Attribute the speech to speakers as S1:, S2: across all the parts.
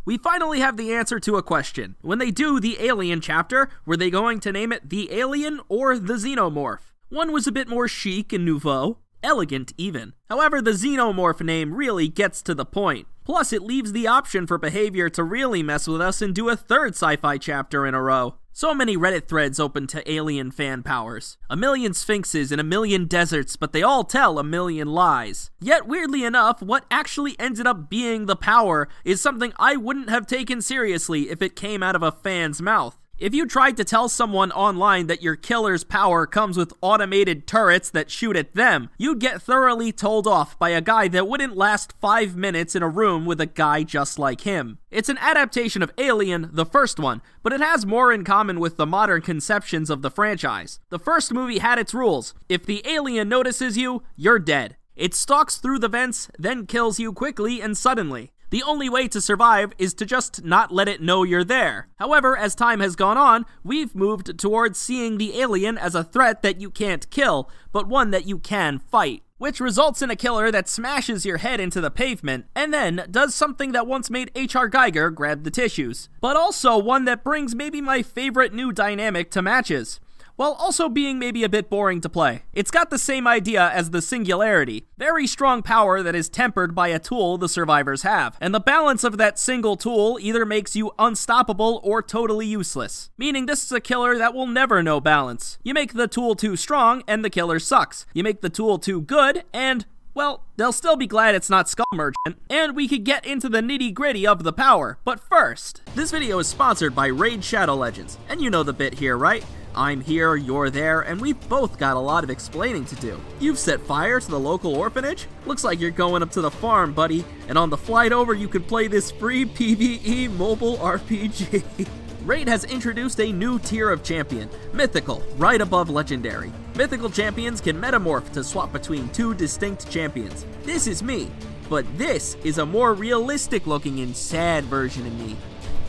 S1: We finally have the answer to a question. When they do the Alien chapter, were they going to name it the Alien or the Xenomorph? One was a bit more chic and nouveau, elegant even. However, the Xenomorph name really gets to the point. Plus, it leaves the option for behavior to really mess with us and do a third sci-fi chapter in a row. So many Reddit threads open to alien fan powers. A million sphinxes in a million deserts, but they all tell a million lies. Yet, weirdly enough, what actually ended up being the power is something I wouldn't have taken seriously if it came out of a fan's mouth. If you tried to tell someone online that your killer's power comes with automated turrets that shoot at them, you'd get thoroughly told off by a guy that wouldn't last 5 minutes in a room with a guy just like him. It's an adaptation of Alien, the first one, but it has more in common with the modern conceptions of the franchise. The first movie had its rules. If the alien notices you, you're dead. It stalks through the vents, then kills you quickly and suddenly. The only way to survive is to just not let it know you're there. However, as time has gone on, we've moved towards seeing the alien as a threat that you can't kill, but one that you can fight. Which results in a killer that smashes your head into the pavement, and then does something that once made H.R. Geiger grab the tissues. But also one that brings maybe my favorite new dynamic to matches, while also being maybe a bit boring to play. It's got the same idea as the Singularity, very strong power that is tempered by a tool the survivors have, and the balance of that single tool either makes you unstoppable or totally useless, meaning this is a killer that will never know balance. You make the tool too strong, and the killer sucks. You make the tool too good, and well, they'll still be glad it's not Skull Merchant, and we could get into the nitty-gritty of the power. But first, this video is sponsored by Raid Shadow Legends, and you know the bit here, right? I'm here, you're there, and we've both got a lot of explaining to do. You've set fire to the local orphanage? Looks like you're going up to the farm, buddy, and on the flight over you can play this free PvE mobile RPG. Raid has introduced a new tier of champion, Mythical, right above Legendary. Mythical champions can metamorph to swap between two distinct champions. This is me, but this is a more realistic looking and sad version of me.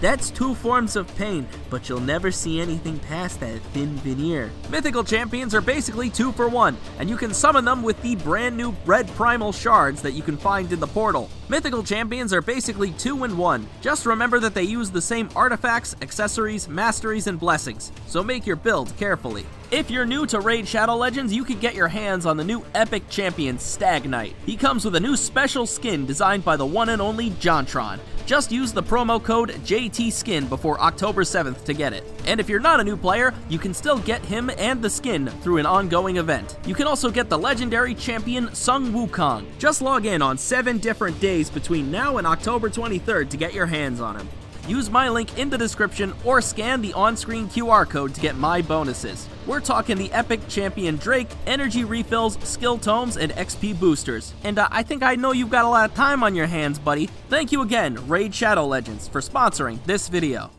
S1: That's two forms of pain, but you'll never see anything past that thin veneer. Mythical champions are basically 2 for 1, and you can summon them with the brand new red primal shards that you can find in the portal. Mythical champions are basically 2 in 1. Just remember that they use the same artifacts, accessories, masteries, and blessings, so make your build carefully. If you're new to Raid Shadow Legends, you can get your hands on the new epic champion, Stag Knight. He comes with a new special skin designed by the one and only Jontron. Just use the promo code JTSkin before October 7th to get it. And if you're not a new player, you can still get him and the skin through an ongoing event. You can also get the legendary champion Sun Wukong. Just log in on 7 different days between now and October 23rd to get your hands on him. Use my link in the description or scan the on-screen QR code to get my bonuses. We're talking the epic champion Drake, energy refills, skill tomes, and XP boosters. And I think I know you've got a lot of time on your hands, buddy. Thank you again, Raid Shadow Legends, for sponsoring this video.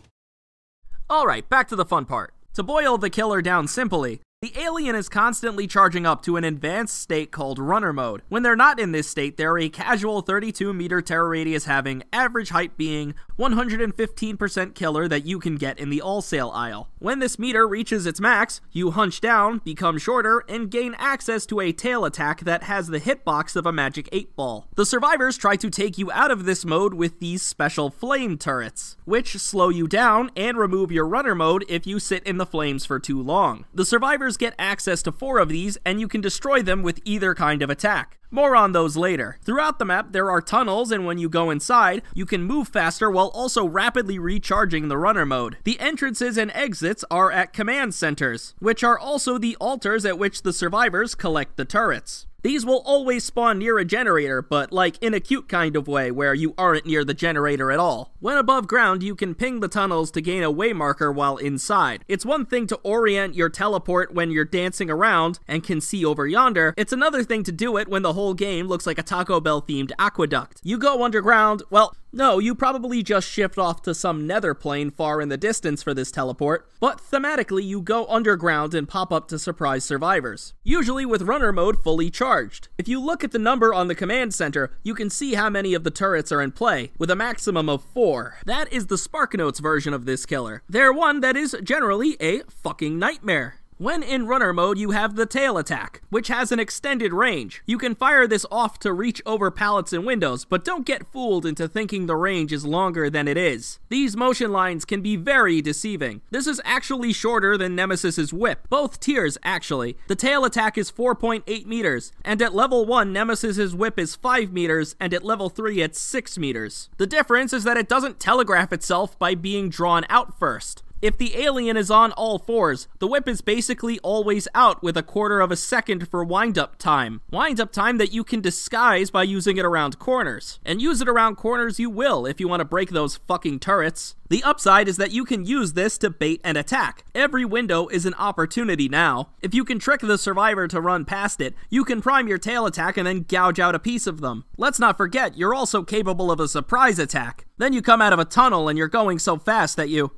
S1: Alright, back to the fun part. To boil the killer down simply, the alien is constantly charging up to an advanced state called runner mode. When they're not in this state, they're a casual 32-meter terror radius having, average height being, 115% killer that you can get in the all sail aisle. When this meter reaches its max, you hunch down, become shorter, and gain access to a tail attack that has the hitbox of a magic 8-ball. The survivors try to take you out of this mode with these special flame turrets, which slow you down and remove your runner mode if you sit in the flames for too long. The survivors get access to 4 of these, and you can destroy them with either kind of attack. More on those later. Throughout the map, there are tunnels, and when you go inside, you can move faster while also rapidly recharging the runner mode. The entrances and exits are at command centers, which are also the altars at which the survivors collect the turrets. These will always spawn near a generator, but like in a cute kind of way where you aren't near the generator at all. When above ground, you can ping the tunnels to gain a waymarker while inside. It's one thing to orient your teleport when you're dancing around and can see over yonder. It's another thing to do it when the whole game looks like a Taco Bell themed aqueduct. You go underground, well, no, you probably just shift off to some nether plane far in the distance for this teleport, but thematically you go underground and pop up to surprise survivors, usually with runner mode fully charged. If you look at the number on the command center, you can see how many of the turrets are in play, with a maximum of 4. That is the SparkNotes version of this killer. They're one that is generally a fucking nightmare. When in runner mode, you have the tail attack, which has an extended range. You can fire this off to reach over pallets and windows, but don't get fooled into thinking the range is longer than it is. These motion lines can be very deceiving. This is actually shorter than Nemesis's whip. Both tiers, actually. The tail attack is 4.8 meters, and at level 1, Nemesis's whip is 5 meters, and at level 3, it's 6 meters. The difference is that it doesn't telegraph itself by being drawn out first. If the alien is on all fours, the whip is basically always out with a quarter of a second for wind-up time. Wind-up time that you can disguise by using it around corners. And use it around corners you will if you want to break those fucking turrets. The upside is that you can use this to bait and attack. Every window is an opportunity now. If you can trick the survivor to run past it, you can prime your tail attack and then gouge out a piece of them. Let's not forget, you're also capable of a surprise attack. Then you come out of a tunnel and you're going so fast that you...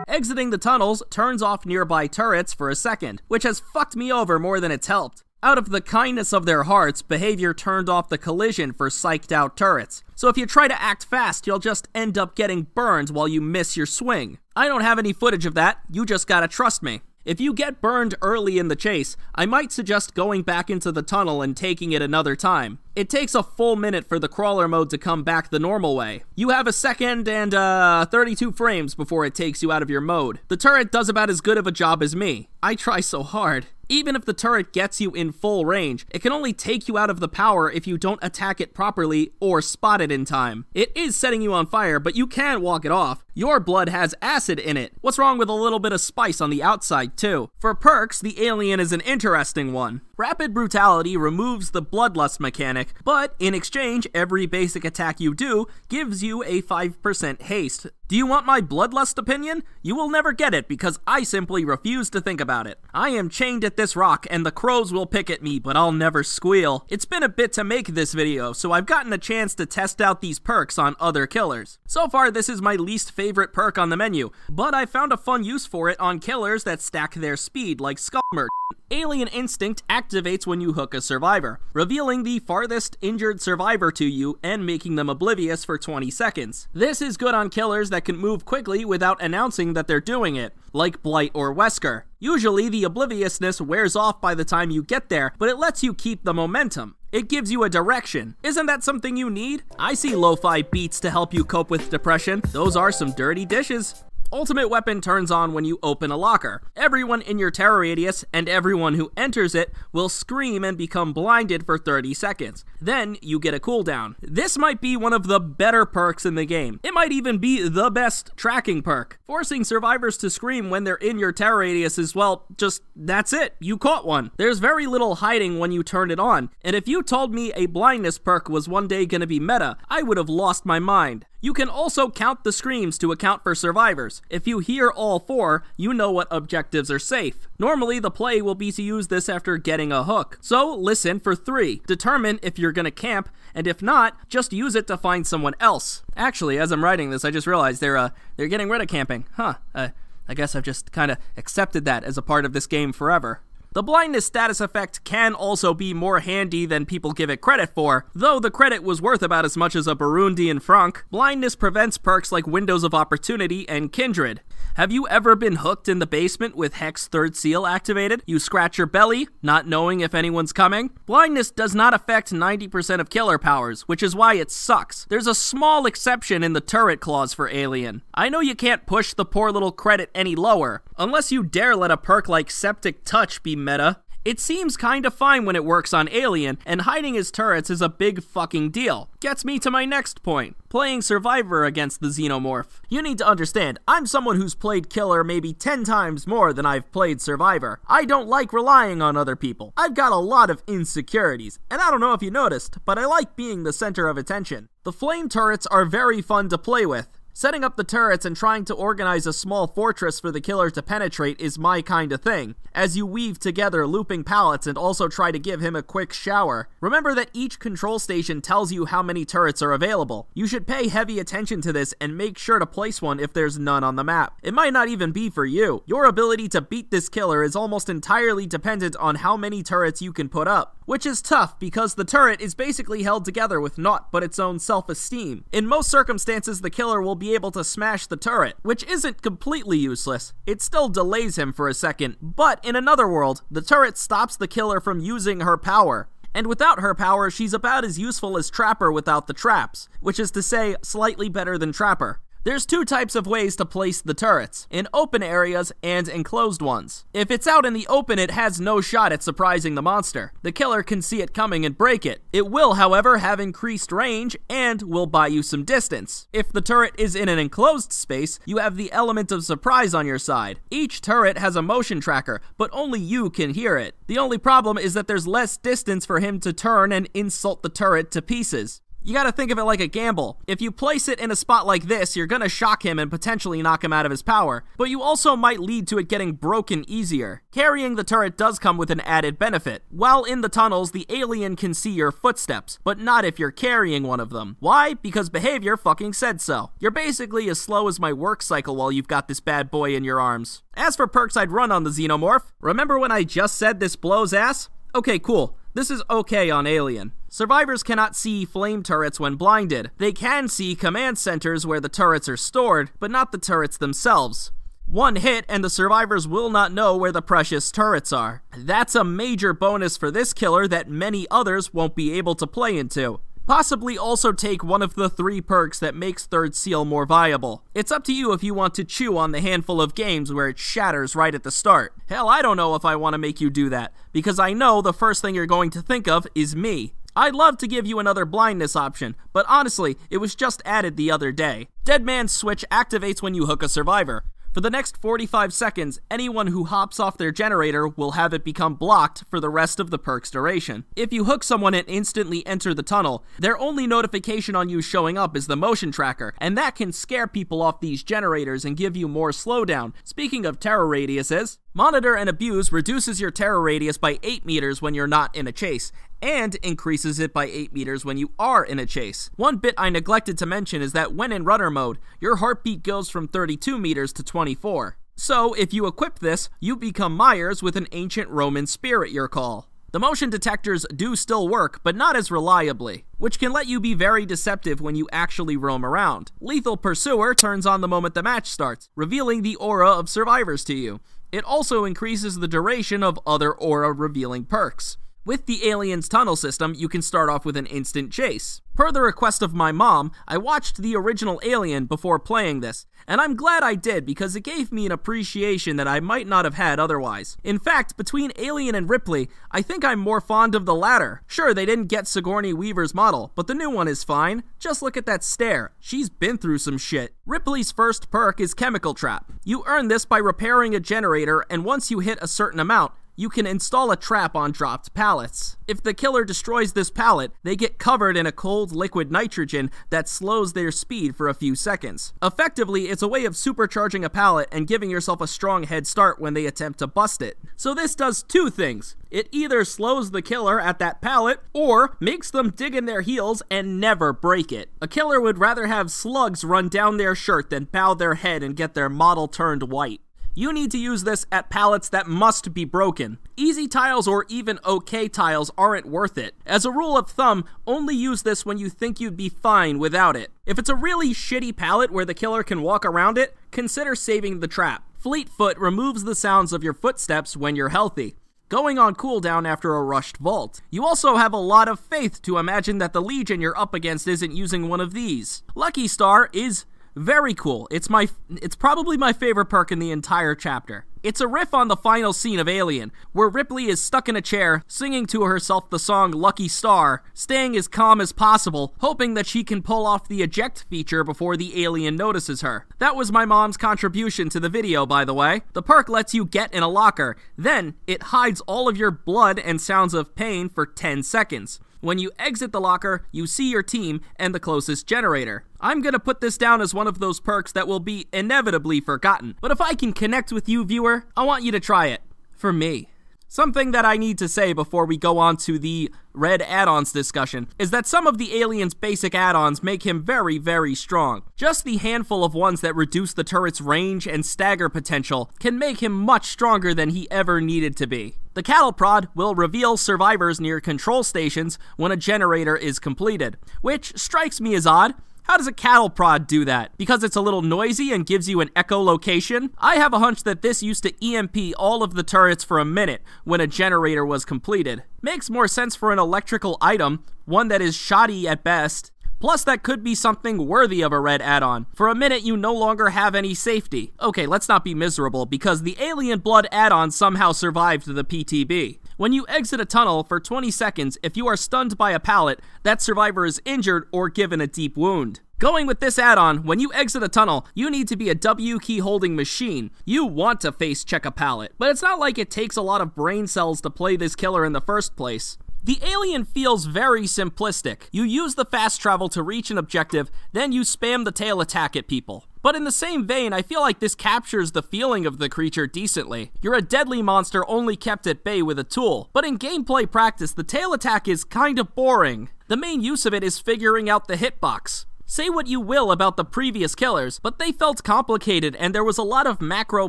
S1: Exiting the tunnels turns off nearby turrets for a second, which has fucked me over more than it's helped. Out of the kindness of their hearts, behavior turned off the collision for psyched out turrets. So if you try to act fast, you'll just end up getting burned while you miss your swing. I don't have any footage of that, you just gotta trust me. If you get burned early in the chase, I might suggest going back into the tunnel and taking it another time. It takes a full minute for the crawler mode to come back the normal way. You have a second and 32 frames before it takes you out of your mode. The turret does about as good of a job as me. I try so hard. Even if the turret gets you in full range, it can only take you out of the power if you don't attack it properly or spot it in time. It is setting you on fire, but you can walk it off. Your blood has acid in it. What's wrong with a little bit of spice on the outside too? For perks, the alien is an interesting one. Rapid Brutality removes the bloodlust mechanic, but in exchange, every basic attack you do gives you a 5% haste. Do you want my bloodlust opinion? You will never get it because I simply refuse to think about it. I am chained at this rock and the crows will pick at me, but I'll never squeal. It's been a bit to make this video, so I've gotten a chance to test out these perks on other killers. So far, this is my least favorite perk on the menu, but I found a fun use for it on killers that stack their speed, like Skull Merchant. Alien Instinct activates when you hook a survivor, revealing the farthest injured survivor to you and making them oblivious for 20 seconds. This is good on killers that can move quickly without announcing that they're doing it, like Blight or Wesker. Usually, the obliviousness wears off by the time you get there, but it lets you keep the momentum. It gives you a direction. Isn't that something you need? I see lo-fi beats to help you cope with depression. Those are some dirty dishes. Ultimate Weapon turns on when you open a locker. Everyone in your terror radius and everyone who enters it will scream and become blinded for 30 seconds. Then you get a cooldown. This might be one of the better perks in the game. It might even be the best tracking perk. Forcing survivors to scream when they're in your terror radius is, well, just that's it. You caught one. There's very little hiding when you turn it on, and if you told me a blindness perk was one day gonna be meta, I would have lost my mind. You can also count the screams to account for survivors. If you hear all 4, you know what objectives are safe. Normally, the play will be to use this after getting a hook. So, listen for 3. Determine if you're gonna camp, and if not, just use it to find someone else. Actually, as I'm writing this, I just realized they're getting rid of camping. I guess I've just kinda accepted that as a part of this game forever. The blindness status effect can also be more handy than people give it credit for, though the credit was worth about as much as a Burundian franc. Blindness prevents perks like Windows of Opportunity and Kindred. Have you ever been hooked in the basement with Hex Third Seal activated? You scratch your belly, not knowing if anyone's coming? Blindness does not affect 90% of killer powers, which is why it sucks. There's a small exception in the turret clause for Alien. I know you can't push the poor little credit any lower, unless you dare let a perk like Septic Touch be meta. It seems kinda fine when it works on Alien, and hiding his turrets is a big fucking deal. Gets me to my next point. Playing Survivor against the Xenomorph. You need to understand, I'm someone who's played Killer maybe 10 times more than I've played Survivor. I don't like relying on other people. I've got a lot of insecurities, and I don't know if you noticed, but I like being the center of attention. The flame turrets are very fun to play with. Setting up the turrets and trying to organize a small fortress for the killer to penetrate is my kind of thing, as you weave together looping pallets and also try to give him a quick shower. Remember that each control station tells you how many turrets are available. You should pay heavy attention to this and make sure to place one if there's none on the map. It might not even be for you. Your ability to beat this killer is almost entirely dependent on how many turrets you can put up, which is tough because the turret is basically held together with naught but its own self-esteem. In most circumstances, the killer will be be able to smash the turret, which isn't completely useless. It still delays him for a second, but in another world, the turret stops the killer from using her power. And without her power, she's about as useful as Trapper without the traps, which is to say, slightly better than Trapper. There's two types of ways to place the turrets, in open areas and enclosed ones. If it's out in the open, it has no shot at surprising the monster. The killer can see it coming and break it. It will, however, have increased range and will buy you some distance. If the turret is in an enclosed space, you have the element of surprise on your side. Each turret has a motion tracker, but only you can hear it. The only problem is that there's less distance for him to turn and insult the turret to pieces. You gotta think of it like a gamble. If you place it in a spot like this, you're gonna shock him and potentially knock him out of his power, but you also might lead to it getting broken easier. Carrying the turret does come with an added benefit. While in the tunnels, the alien can see your footsteps, but not if you're carrying one of them. Why? Because behavior fucking said so. You're basically as slow as my work cycle while you've got this bad boy in your arms. As for perks I'd run on the Xenomorph, remember when I just said this blows ass? Okay, cool. This is okay on Alien. Survivors cannot see flame turrets when blinded. They can see command centers where the turrets are stored, but not the turrets themselves. One hit and the survivors will not know where the precious turrets are. That's a major bonus for this killer that many others won't be able to play into. Possibly also take one of the 3 perks that makes Third Seal more viable. It's up to you if you want to chew on the handful of games where it shatters right at the start. Hell, I don't know if I want to make you do that, because I know the first thing you're going to think of is me. I'd love to give you another blindness option, but honestly, it was just added the other day. Dead Man's Switch activates when you hook a survivor. For the next 45 seconds, anyone who hops off their generator will have it become blocked for the rest of the perk's duration. If you hook someone and instantly enter the tunnel, their only notification on you showing up is the motion tracker, and that can scare people off these generators and give you more slowdown. Speaking of terror radiuses, Monitor and Abuse reduces your terror radius by 8 meters when you're not in a chase, and increases it by 8 meters when you are in a chase. One bit I neglected to mention is that when in runner mode, your heartbeat goes from 32 meters to 24. So, if you equip this, you become Myers with an ancient Roman spear at your call. The motion detectors do still work, but not as reliably, which can let you be very deceptive when you actually roam around. Lethal Pursuer turns on the moment the match starts, revealing the aura of survivors to you. It also increases the duration of other aura-revealing perks. With the Alien's tunnel system, you can start off with an instant chase. Per the request of my mom, I watched the original Alien before playing this, and I'm glad I did because it gave me an appreciation that I might not have had otherwise. In fact, between Alien and Ripley, I think I'm more fond of the latter. Sure, they didn't get Sigourney Weaver's model, but the new one is fine. Just look at that stare. She's been through some shit. Ripley's first perk is Chemical Trap. You earn this by repairing a generator, and once you hit a certain amount, you can install a trap on dropped pallets. If the killer destroys this pallet, they get covered in a cold liquid nitrogen that slows their speed for a few seconds. Effectively, it's a way of supercharging a pallet and giving yourself a strong head start when they attempt to bust it. So this does 2 things. It either slows the killer at that pallet, or makes them dig in their heels and never break it. A killer would rather have slugs run down their shirt than bow their head and get their model turned white. You need to use this at pallets that must be broken. Easy tiles or even okay tiles aren't worth it. As a rule of thumb, only use this when you think you'd be fine without it. If it's a really shitty pallet where the killer can walk around it, consider saving the trap. Fleetfoot removes the sounds of your footsteps when you're healthy, going on cooldown after a rushed vault. You also have a lot of faith to imagine that the Legion you're up against isn't using one of these. Lucky Star is very cool. It's probably my favorite perk in the entire chapter. It's a riff on the final scene of Alien, where Ripley is stuck in a chair, singing to herself the song Lucky Star, staying as calm as possible, hoping that she can pull off the eject feature before the alien notices her. That was my mom's contribution to the video, by the way. The perk lets you get in a locker, then it hides all of your blood and sounds of pain for 10 seconds. When you exit the locker, you see your team and the closest generator. I'm gonna put this down as one of those perks that will be inevitably forgotten, but if I can connect with you, viewer, I want you to try it. For me. Something that I need to say before we go on to the red add-ons discussion is that some of the Alien's basic add-ons make him very, very strong. Just the handful of ones that reduce the turret's range and stagger potential can make him much stronger than he ever needed to be. The cattle prod will reveal survivors near control stations when a generator is completed, which strikes me as odd. How does a cattle prod do that? Because it's a little noisy and gives you an echolocation? I have a hunch that this used to EMP all of the turrets for a minute when a generator was completed. Makes more sense for an electrical item, one that is shoddy at best. Plus, that could be something worthy of a red add-on. For a minute, you no longer have any safety. Okay, let's not be miserable, because the Alien Blood add-on somehow survived the PTB. When you exit a tunnel for 20 seconds, if you are stunned by a pallet, that survivor is injured or given a deep wound. Going with this add-on, when you exit a tunnel, you need to be a W key holding machine. You want to face check a pallet, but it's not like it takes a lot of brain cells to play this killer in the first place. The Alien feels very simplistic. You use the fast travel to reach an objective, then you spam the tail attack at people. But in the same vein, I feel like this captures the feeling of the creature decently. You're a deadly monster only kept at bay with a tool, but in gameplay practice, the tail attack is kind of boring. The main use of it is figuring out the hitbox. Say what you will about the previous killers, but they felt complicated and there was a lot of macro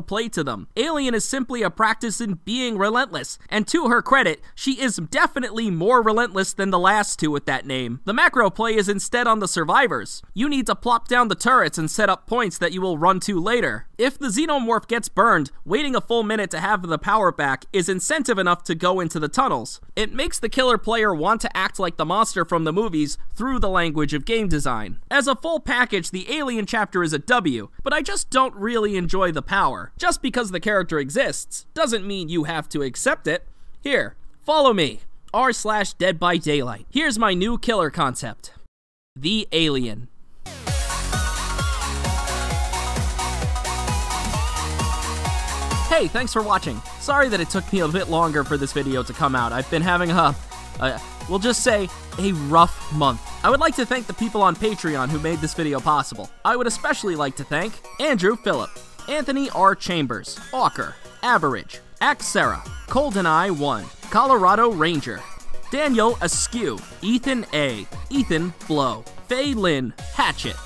S1: play to them. Alien is simply a practice in being relentless, and to her credit, she is definitely more relentless than the last two with that name. The macro play is instead on the survivors. You need to plop down the turrets and set up points that you will run to later. If the Xenomorph gets burned, waiting a full minute to have the power back is incentive enough to go into the tunnels. It makes the killer player want to act like the monster from the movies through the language of game design. As a full package, the Alien chapter is a W, but I just don't really enjoy the power. Just because the character exists doesn't mean you have to accept it. Here, follow me, r/Dead by Daylight. Here's my new killer concept. The Alien. Hey, thanks for watching. Sorry that it took me a bit longer for this video to come out. I've been having we'll just say, a rough month. I would like to thank the people on Patreon who made this video possible. I would especially like to thank Andrew Phillip, Anthony R. Chambers, Walker, Average, Axera, Coldeneye 1, Colorado Ranger, Daniel Askew, Ethan A, Ethan Blow, Faye Lynn, Hatchet,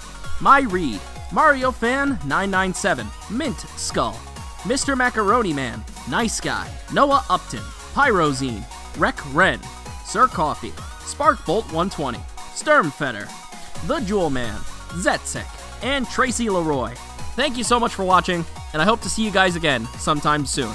S1: My Reed, Mario Fan 997, Mint Skull, Mr. Macaroni Man, Nice Guy, Noah Upton, Pyrozine, Rec Ren, Sir Coffee, Sparkbolt 120, Sturmfetter, The Jewel Man, Zetsik, and Tracy Leroy. Thank you so much for watching, and I hope to see you guys again sometime soon.